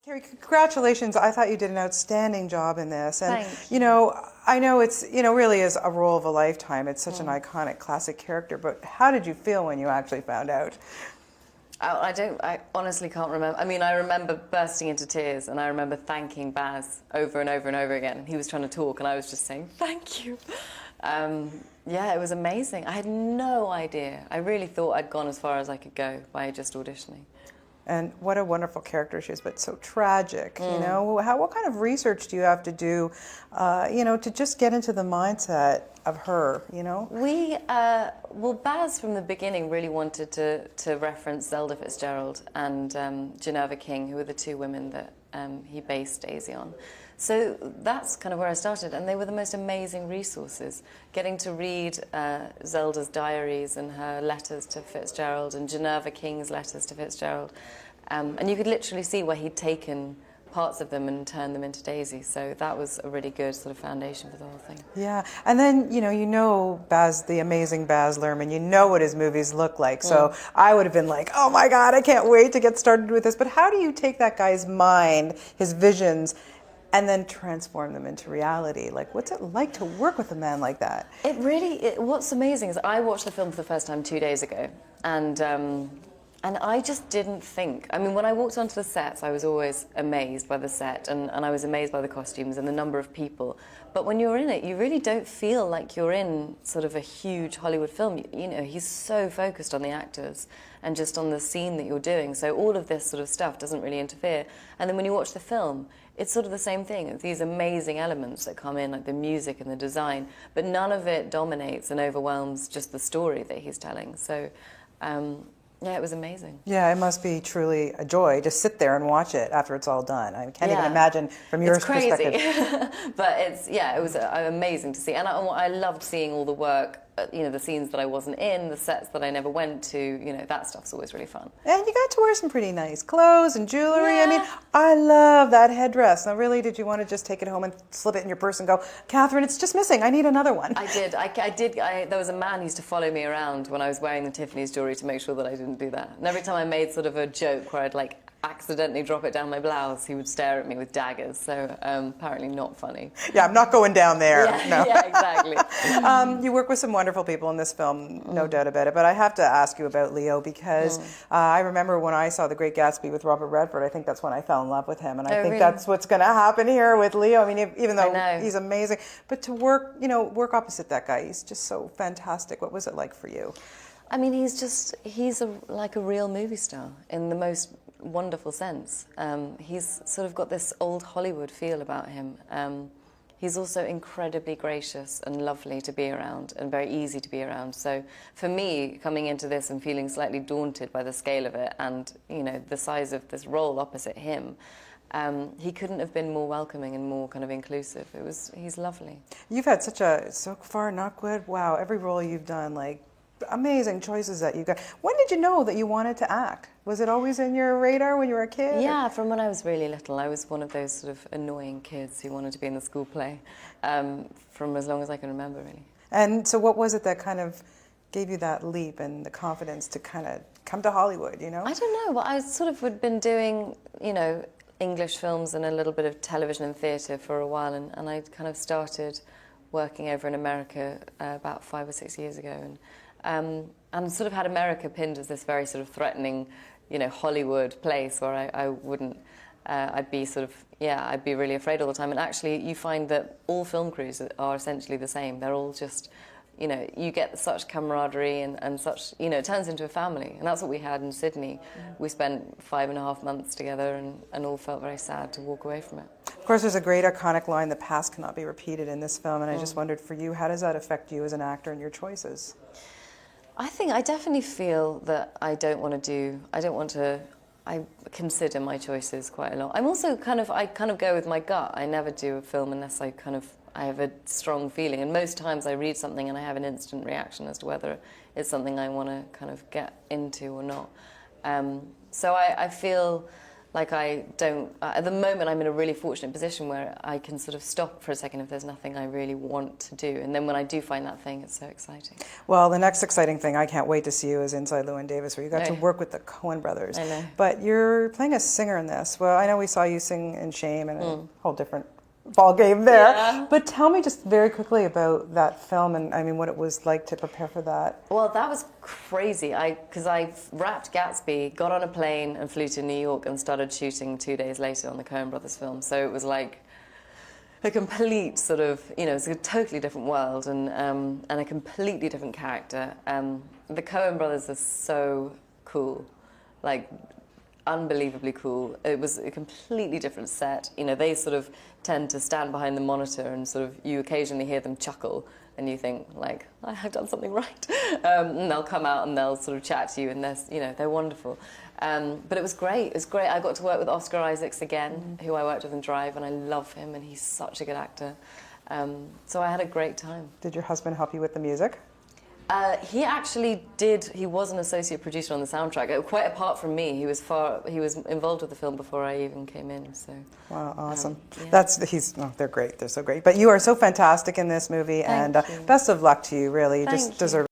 Carey, congratulations. I thought you did an outstanding job in this. And, Thanks. I know it's, really is a role of a lifetime. It's such an iconic classic character. But how did you feel when you actually found out? I honestly can't remember. I mean, I remember bursting into tears, and I remember thanking Baz over and over and over again. He was trying to talk, and I was just saying, thank you. Yeah, it was amazing. I had no idea. I really thought I'd gone as far as I could go by just auditioning. And what a wonderful character she is, but so tragic, What kind of research do you have to do, to just get into the mindset of her, Well, Baz from the beginning really wanted to reference Zelda Fitzgerald and Geneva King, who were the two women that he based Daisy on. So that's kind of where I started, and they were the most amazing resources. Getting to read Zelda's diaries and her letters to Fitzgerald and Geneva King's letters to Fitzgerald. And you could literally see where he'd taken parts of them and turned them into Daisy. So that was a really good sort of foundation for the whole thing. Yeah, and then, Baz, the amazing Baz Luhrmann, you know what his movies look like. So I would have been like, oh my God, I can't wait to get started with this. But how do you take that guy's mind, his visions, and then transform them into reality? Like, what's it like to work with a man like that? What's amazing is I watched the film for the first time 2 days ago, and I just didn't think. I mean, when I walked onto the sets, I was always amazed by the set, and I was amazed by the costumes and the number of people. But when you're in it, you really don't feel like you're in sort of a huge Hollywood film. He's so focused on the actors and just on the scene that you're doing. So all of this sort of stuff doesn't really interfere. And then when you watch the film, it's sort of the same thing. It's these amazing elements that come in, like the music and the design, but none of it dominates and overwhelms just the story that he's telling. So, yeah, it was amazing. Yeah, it must be truly a joy to sit there and watch it after it's all done. I can't even imagine from your perspective. It's crazy, but it was amazing to see. And I loved seeing all the work, the scenes that I wasn't in, the sets that I never went to, that stuff's always really fun. And you got to wear some pretty nice clothes and jewelry. Yeah. I mean, I love that headdress. Now, really, did you want to just take it home and slip it in your purse and go, Catherine, it's just missing. I need another one. I did. There was a man who used to follow me around when I was wearing the Tiffany's jewelry to make sure that I didn't do that. And every time I made sort of a joke where I'd accidentally drop it down my blouse, he would stare at me with daggers. So apparently not funny. Yeah, I'm not going down there. Yeah, no. Yeah, exactly. You work with some wonderful people in this film, no doubt about it. But I have to ask you about Leo because I remember when I saw The Great Gatsby with Robert Redford, I think that's when I fell in love with him. And I think really? that's what's going to happen here with Leo. I mean, even though he's amazing. But to work opposite that guy, he's just so fantastic. What was it like for you? I mean, he's like a real movie star in the most wonderful sense. He's sort of got this old Hollywood feel about him. He's also incredibly gracious and lovely to be around and very easy to be around. So for me, coming into this and feeling slightly daunted by the scale of it and, the size of this role opposite him, he couldn't have been more welcoming and more kind of inclusive. He's lovely. You've had so far not good. Wow, every role you've done, amazing choices that you got. When did you know that you wanted to act? Was it always in your radar when you were a kid? Yeah, from when I was really little. I was one of those sort of annoying kids who wanted to be in the school play from as long as I can remember, really. And so what was it that kind of gave you that leap and the confidence to kind of come to Hollywood, I don't know. Well, I sort of had been doing, English films and a little bit of television and theatre for a while, and I kind of started working over in America about 5 or 6 years ago. And sort of had America pinned as this very sort of threatening, Hollywood place where I wouldn't, I'd be really afraid all the time. And actually, you find that all film crews are essentially the same. They're all just, you get such camaraderie and such, it turns into a family. And that's what we had in Sydney. We spent 5.5 months together and all felt very sad to walk away from it. Of course, there's a great iconic line, the past cannot be repeated in this film. And I just wondered for you, how does that affect you as an actor and your choices? I definitely feel that I consider my choices quite a lot. I'm also I go with my gut. I never do a film unless I have a strong feeling. And most times I read something and I have an instant reaction as to whether it's something I want to kind of get into or not. So I feel Like I don't, at the moment I'm in a really fortunate position where I can sort of stop for a second if there's nothing I really want to do. And then when I do find that thing, it's so exciting. Well, the next exciting thing I can't wait to see you is Inside Llewyn Davis, where you got to Right. work with the Coen brothers. I know. But you're playing a singer in this. Well, I know we saw you sing in Shame and a whole different ball game there. Yeah. But tell me just very quickly about that film and I mean what it was like to prepare for that. Well, that was crazy. Because I wrapped Gatsby, got on a plane and flew to New York and started shooting 2 days later on the Coen brothers film. So it was like a complete sort of, it's a totally different world and a completely different character. The Coen brothers are so cool, like unbelievably cool. It was a completely different set. They sort of tend to stand behind the monitor and sort of, you occasionally hear them chuckle and you think like, I've done something right. And they'll come out and they'll sort of chat to you and they're wonderful. But it was great. It was great. I got to work with Oscar Isaacs again, who I worked with in Drive, and I love him and he's such a good actor. So I had a great time. Did your husband help you with the music? He actually did. He was an associate producer on the soundtrack. Quite apart from me, he was involved with the film before I even came in. So Wow, awesome. yeah. They're great. They're so great. But you are so fantastic in this movie, Thank and you. best of luck to you. Really, you Thank just you. deserve.